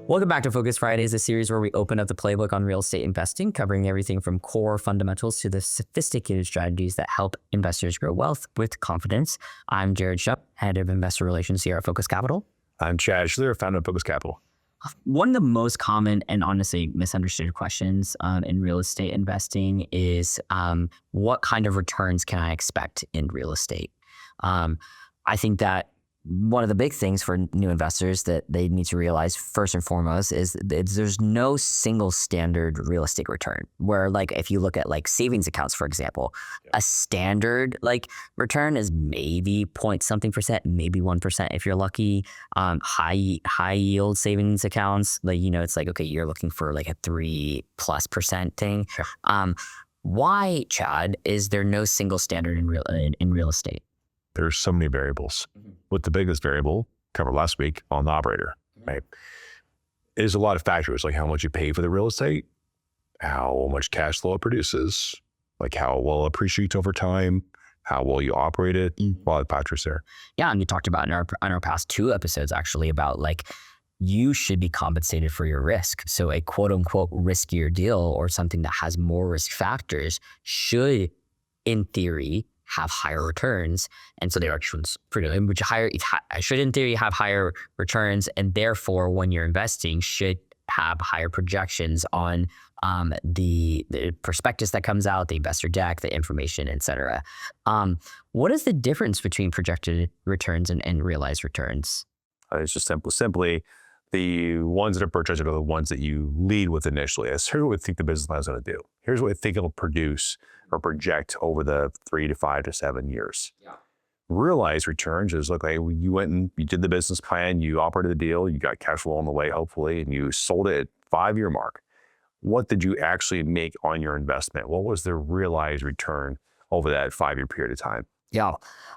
Welcome back to Focus Fridays, a series where we open up the playbook on real estate investing, covering everything from core fundamentals to the sophisticated strategies that help investors grow wealth with confidence. I'm Jared Shupp, Head of Investor Relations here at Focus Capital. I'm Chad Schler, founder of Focus Capital. One of the most common and honestly misunderstood questions in real estate investing is what kind of returns can I expect in real estate? I think that one of the big things for new investors that they need to realize first and foremost is there's no single standard real estate return. Where like if you look at like savings accounts, for example, a standard like return is maybe point something percent, maybe 1% if you're lucky. High yield savings accounts, like it's like okay, you're looking for like a 3+% thing. Why, Chad, is there no single standard in real estate? There's so many variables. With the biggest variable covered last week on the operator, right? There's a lot of factors like how much you pay for the real estate, how much cash flow it produces, like how well it appreciates over time, how well you operate it, a lot of factors there. Yeah, and we talked about in our past 2 episodes actually about like you should be compensated for your risk. So a quote unquote riskier deal or something that has more risk factors should, in theory, have higher returns, and so they are which should in theory have higher returns, and therefore when you're investing should have higher projections on the prospectus that comes out, the investor deck, the information, etc. What is the difference between projected returns and realized returns? It's just simply the ones that are projected are the ones that you lead with initially. Here's what we think the business plan is going to do. Here's what we think it'll produce or project over the 3 to 5 to 7 years. Yeah. Realized returns is okay, you went and you did the business plan, you operated the deal, you got cash flow on the way, hopefully, and you sold it at 5-year mark. What did you actually make on your investment? What was the realized return over that 5-year period of time? Yeah,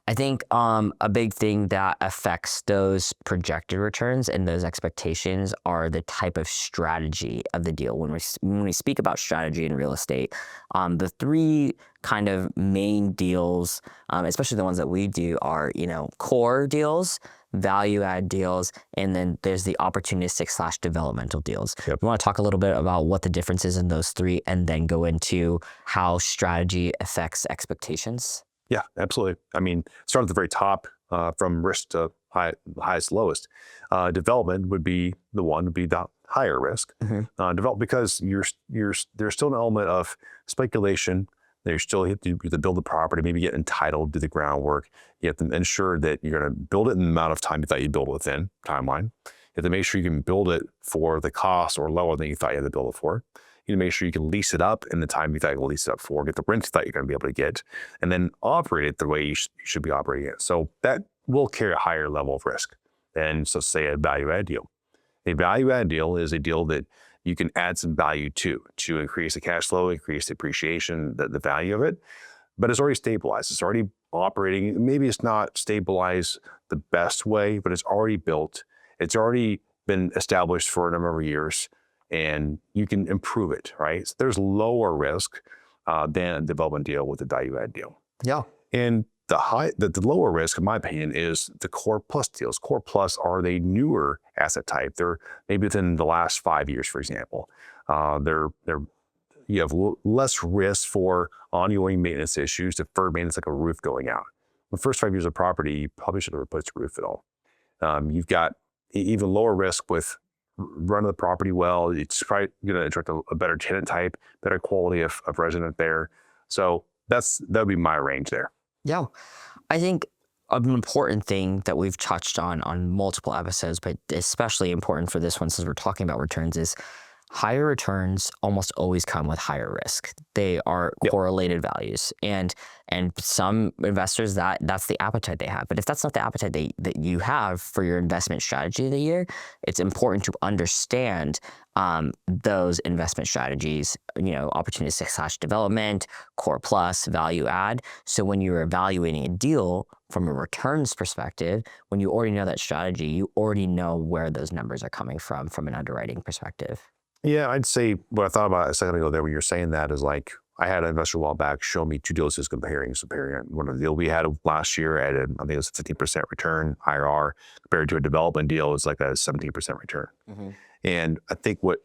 I think a big thing that affects those projected returns and those expectations are the type of strategy of the deal. When we speak about strategy in real estate, the 3 kind of main deals, especially the ones that we do, are core deals, value add deals, and then there's the opportunistic / developmental deals. Yep. We want to talk a little bit about what the difference is in those 3 and then go into how strategy affects expectations. Yeah, absolutely. I mean, start at the very top, from risk to highest, lowest. Development would be the higher risk. Develop because there's still an element of speculation. You still have to build the property, maybe get entitled, do the groundwork. You have to ensure that you're going to build it in the amount of time you thought you'd build it within timeline. You have to make sure you can build it for the cost or lower than you thought you had to build it for. You need to make sure you can lease it up in the time you thought you could lease it up for, get the rent you thought you're going to be able to get, and then operate it the way you should be operating it. So that will carry a higher level of risk than, so say, a value-add deal. A value-add deal is a deal that you can add some value to increase the cash flow, increase the appreciation, the value of it, but it's already stabilized. It's already operating. Maybe it's not stabilized the best way, but it's already built. It's already been established for a number of years, and you can improve it, right? So there's lower risk than a development deal with a value-add deal. Yeah. And the lower risk, in my opinion, is the core plus deals. Core plus are the newer asset type. They're maybe within the last 5 years, for example. You have less risk for ongoing maintenance issues, deferred maintenance like a roof going out. The first 5 years of property, you probably should have replaced the roof at all. You've got even lower risk with running the property well. It's probably going to attract a better tenant type, better quality of resident there. So that would be my range there. Yeah, I think an important thing that we've touched on multiple episodes, but especially important for this one since we're talking about returns, is higher returns almost always come with higher risk. They are correlated values, and some investors that's the appetite they have. But if that's not the appetite that you have for your investment strategy of the year, it's important to understand those investment strategies, opportunistic / development, core plus, value add. So when you're evaluating a deal from a returns perspective, when you already know that strategy, you already know where those numbers are coming from an underwriting perspective. Yeah, I'd say what I thought about a second ago there when you're saying that is like, I had an investor a while back show me 2 deals comparing. One of the deal we had last year at I think it was a 15% return IRR compared to a development deal is like a 17% return. And I think what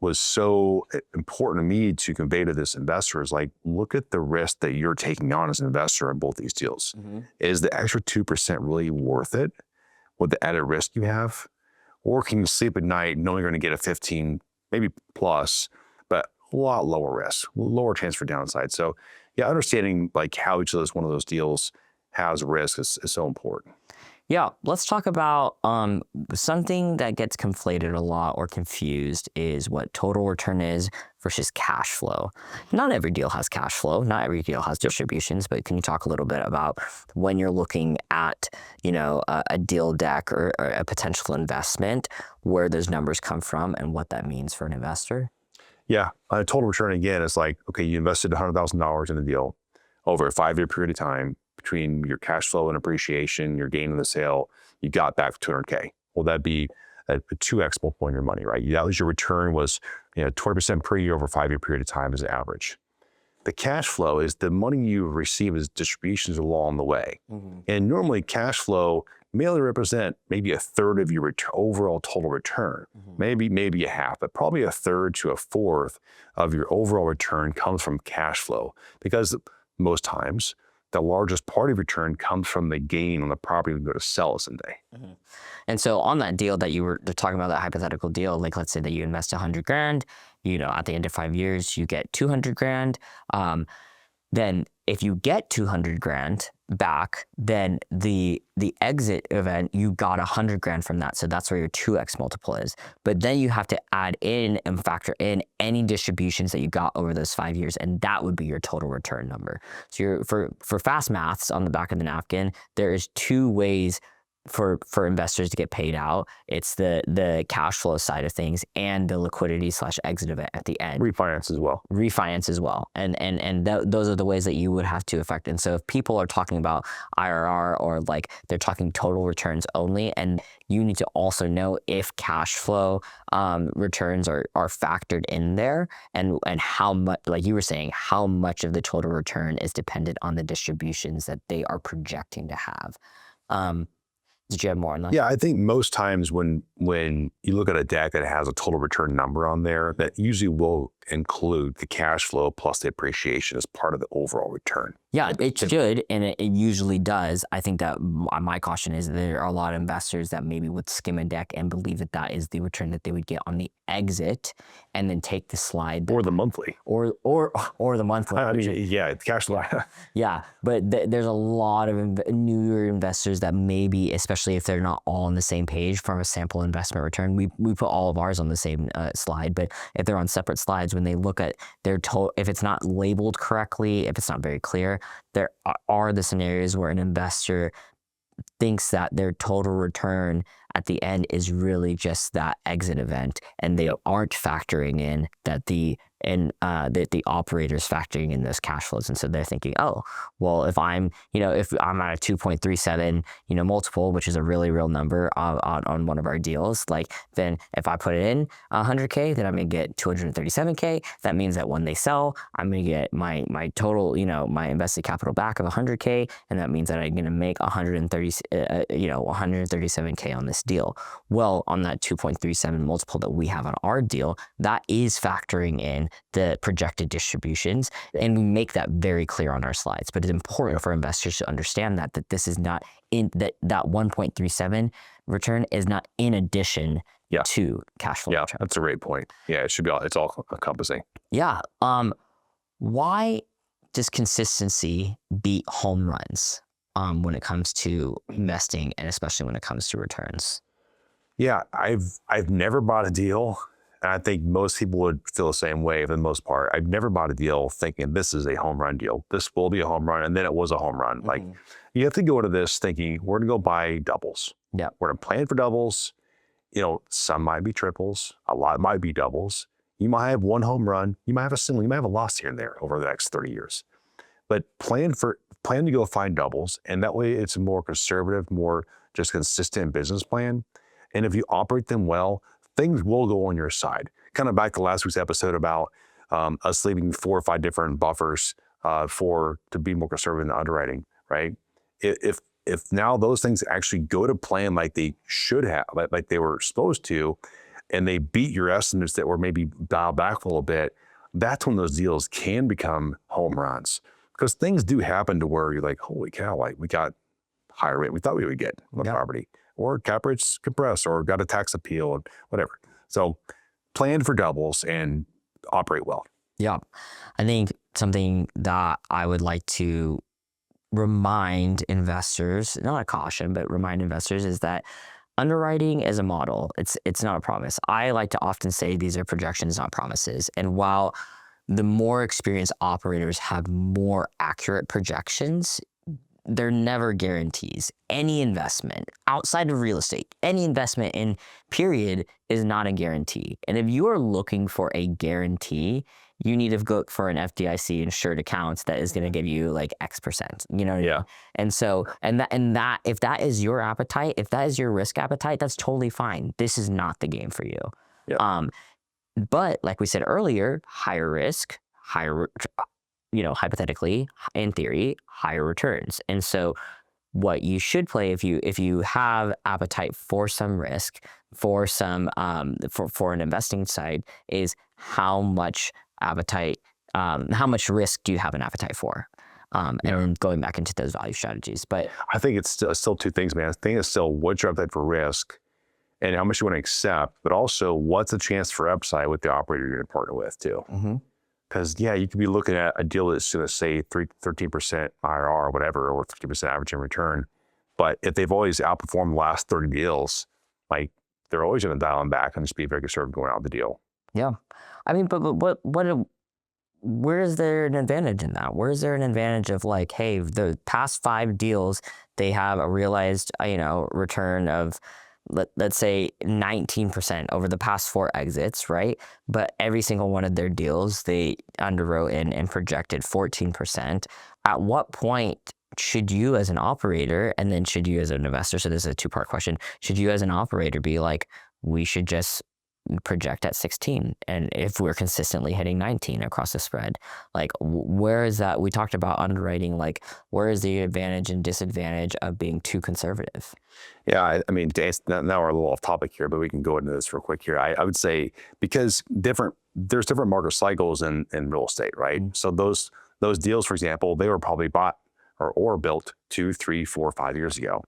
was so important to me to convey to this investor is like, look at the risk that you're taking on as an investor in both these deals. Is the extra 2% really worth it with the added risk you have? Or can you sleep at night knowing you're going to get a 15, maybe plus, but a lot lower risk, lower chance for downside? So yeah, understanding like how each of those, one of those deals has risk is so important. Yeah, let's talk about something that gets conflated a lot or confused is what total return is versus cash flow. Not every deal has cash flow. Not every deal has distributions, but can you talk a little bit about when you're looking at, you know, a deal deck or a potential investment, where those numbers come from and what that means for an investor? Yeah, a total return again is like, okay, you invested $100,000 in a deal over a 5-year period of time. Between your cash flow and appreciation, your gain in the sale, you got back 200K. Well, that'd be a 2x multiple on your money, right? That was your return was 20% per year over a 5-year period of time as an average. The cash flow is the money you receive as distributions along the way. And normally cash flow may only represent maybe a third of your overall total return, maybe a half, but probably a third to a fourth of your overall return comes from cash flow, because most times the largest part of return comes from the gain on the property we go to sell someday. And so on that deal that you were talking about, that hypothetical deal, like let's say that you invest 100 grand, you know, at the end of 5 years, you get 200 grand. Then if you get 200 grand back, then the exit event, you got 100 grand from that. So that's where your 2x multiple is. But then you have to add in and factor in any distributions that you got over those 5 years, and that would be your total return number. So you're, for fast maths on the back of the napkin, there is 2 ways for investors to get paid out. It's the cash flow side of things and the liquidity / exit event at the end. Refinance as well. Refinance as well. And those are the ways that you would have to affect. And so if people are talking about IRR, or like they're talking total returns only, and you need to also know if cash flow returns are factored in there, and how much, like you were saying, how much of the total return is dependent on the distributions that they are projecting to have. Did you have more on that? Yeah, I think most times when you look at a deck that has a total return number on there, that usually will include the cash flow plus the appreciation as part of the overall return. Yeah, it should, and it usually does. I think that my caution is that there are a lot of investors that maybe would skim a deck and believe that that is the return that they would get on the exit, and then take the slide. Or the monthly. Or the monthly. I mean, yeah, cash flow. Yeah, but there's a lot of newer investors that maybe, especially if they're not all on the same page from a sample investment return, we put all of ours on the same slide, but if they're on separate slides, when they look at their total, if it's not labeled correctly, if it's not very clear, there are the scenarios where an investor thinks that their total return at the end is really just that exit event, and they aren't factoring in that the operator's factoring in those cash flows. And so they're thinking, oh, well, if I'm at a 2.37, multiple, which is a really real number on one of our deals, like, then if I put it in 100K, then I'm going to get 237K. That means that when they sell, I'm going to get my total, my invested capital back of 100K. And that means that I'm going to make 137K on this deal. Well, on that 2.37 multiple that we have on our deal, that is factoring in the projected distributions, and we make that very clear on our slides. But it's important for investors to understand that this is not in that 1.37 return is not in addition to cash flow. Yeah, return. That's a great point. Yeah, it should be it's all encompassing. Yeah. Why does consistency beat home runs when it comes to investing, and especially when it comes to returns? Yeah, I've never bought a deal, and I think most people would feel the same way for the most part. I've never bought a deal thinking this is a home run deal. This will be a home run, and then it was a home run. Like, you have to go into this thinking we're gonna go buy doubles. Yeah, we're gonna plan for doubles. Some might be triples, a lot might be doubles. You might have one home run, you might have a single, you might have a loss here and there over the next 30 years. But plan to go find doubles, and that way it's a more conservative, more just consistent business plan. And if you operate them well, things will go on your side. Kind of back to last week's episode about us leaving 4 or 5 different buffers to be more conservative in the underwriting, right? If now those things actually go to plan like they should have, like they were supposed to, and they beat your estimates that were maybe dialed back a little bit, that's when those deals can become home runs. Because things do happen to where you're like, holy cow, like we got higher rate we thought we would get on the property, or cap rates compressed, or got a tax appeal, and whatever. So plan for doubles and operate well. Yeah. I think something that I would like to remind investors, not a caution, but remind investors, is that underwriting is a model. It's not a promise. I like to often say these are projections, not promises. And while the more experienced operators have more accurate projections, they're never guarantees. Any investment outside of real estate, any investment in period is not a guarantee. And if you are looking for a guarantee, you need to go for an FDIC insured account that is going to give you like X%. You know what I mean? And so, and that if that is your appetite, if that is your risk appetite, that's totally fine. This is not the game for you. But like we said earlier, higher risk, hypothetically, in theory, higher returns. And so what you should play if you have appetite for some risk, for some for an investing side, is how much appetite, how much risk do you have an appetite for? And then going back into those value strategies. But I think it's still two things, man. I think it's still what's your appetite for risk and how much you want to accept, but also what's the chance for upside with the operator you're going to partner with too. Because you could be looking at a deal that's going to say 13% IRR or whatever, or 50% average in return. But if they've always outperformed the last 30 deals, like they're always going to dial them back and just be very conservative going out of the deal. Yeah. I mean, but where is there an advantage in that? Where is there an advantage of like, hey, the past 5 deals, they have a realized, return of, let's say 19% over the past 4 exits, right? But every single one of their deals, they underwrote and projected 14%. At what point should you as an operator, and then should you as an investor, so this is a 2-part question, should you as an operator be like, we should just project at 16, and if we're consistently hitting 19 across the spread, like where is that? We talked about underwriting, like where is the advantage and disadvantage of being too conservative? Yeah, I mean, now we're a little off topic here, but we can go into this real quick here. I would say because there's different market cycles in real estate, right? So those deals, for example, they were probably bought or built 2, 3, 4, 5 years ago.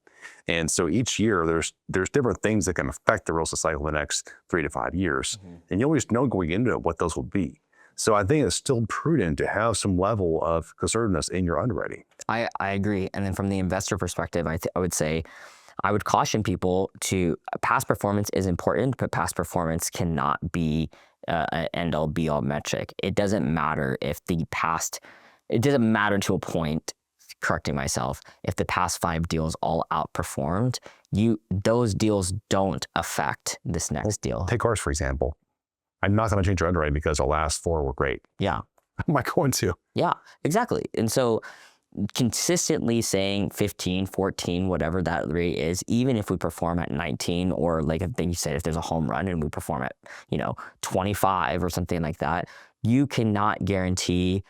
And so each year there's different things that can affect the real estate cycle in the next 3 to 5 years. And you always know going into it what those will be. So I think it's still prudent to have some level of conservativeness in your underwriting. I agree. And then from the investor perspective, I would say, I would caution people to, past performance is important, but past performance cannot be an end-all be-all metric. It doesn't matter if it doesn't matter to a point, correcting myself, if the past 5 deals all outperformed, those deals don't affect this next deal. Take ours, for example. I'm not going to change our underwriting because our last 4 were great. Yeah. Am I going to? Yeah, exactly. And so consistently saying 15, 14, whatever that rate is, even if we perform at 19, or like I think you said, if there's a home run and we perform at, 25 or something like that, you cannot guarantee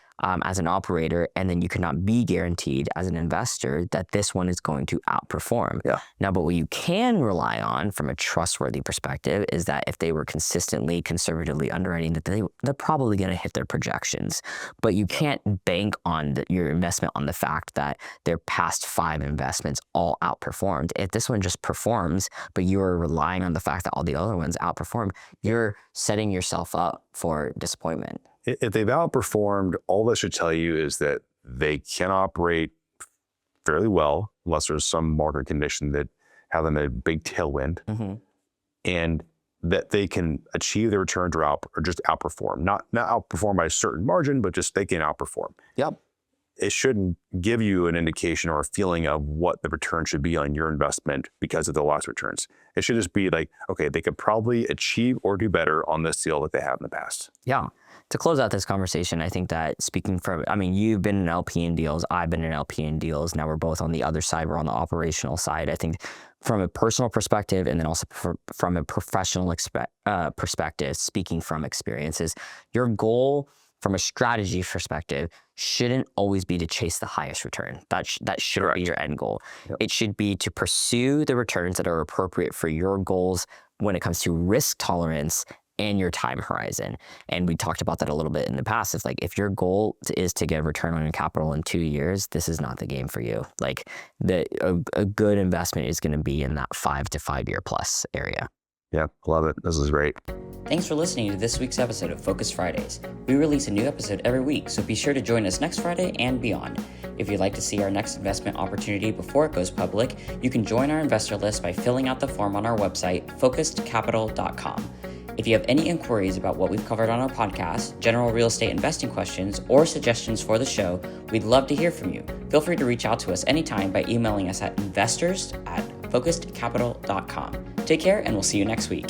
as an operator, and then you cannot be guaranteed as an investor that this one is going to outperform. Yeah. Now, but what you can rely on from a trustworthy perspective is that if they were consistently, conservatively underwriting, that they're probably going to hit their projections. But you can't bank on your investment on the fact that their past 5 investments all outperformed. If this one just performs, but you're relying on the fact that all the other ones outperform, you're setting yourself up for disappointment. If they've outperformed, all that should tell you is that they can operate fairly well, unless there's some market condition that have them a big tailwind, and that they can achieve their returns or just outperform. Not outperform by a certain margin, but just they can outperform. Yep. It shouldn't give you an indication or a feeling of what the return should be on your investment because of the loss returns. It should just be like, okay, they could probably achieve or do better on this deal that they have in the past. Yeah. To close out this conversation, I think that you've been an LP in deals, I've been an LP in deals. Now we're both on the other side. We're on the operational side. I think from a personal perspective, and then also from a professional perspective, speaking from experiences, your goal from a strategy perspective shouldn't always be to chase the highest return. That shouldn't be your end goal. Yep. It should be to pursue the returns that are appropriate for your goals when it comes to risk tolerance and your time horizon. And we talked about that a little bit in the past. It's like, if your goal is to get a return on your capital in 2 years, this is not the game for you. Like a good investment is going to be in that 5 to 5 year plus area. Yeah, love it. This is great. Thanks for listening to this week's episode of Focus Fridays. We release a new episode every week, so be sure to join us next Friday and beyond. If you'd like to see our next investment opportunity before it goes public, you can join our investor list by filling out the form on our website, focusedcapital.com. If you have any inquiries about what we've covered on our podcast, general real estate investing questions, or suggestions for the show, we'd love to hear from you. Feel free to reach out to us anytime by emailing us at investors@focusedcapital.com. Take care, and we'll see you next week.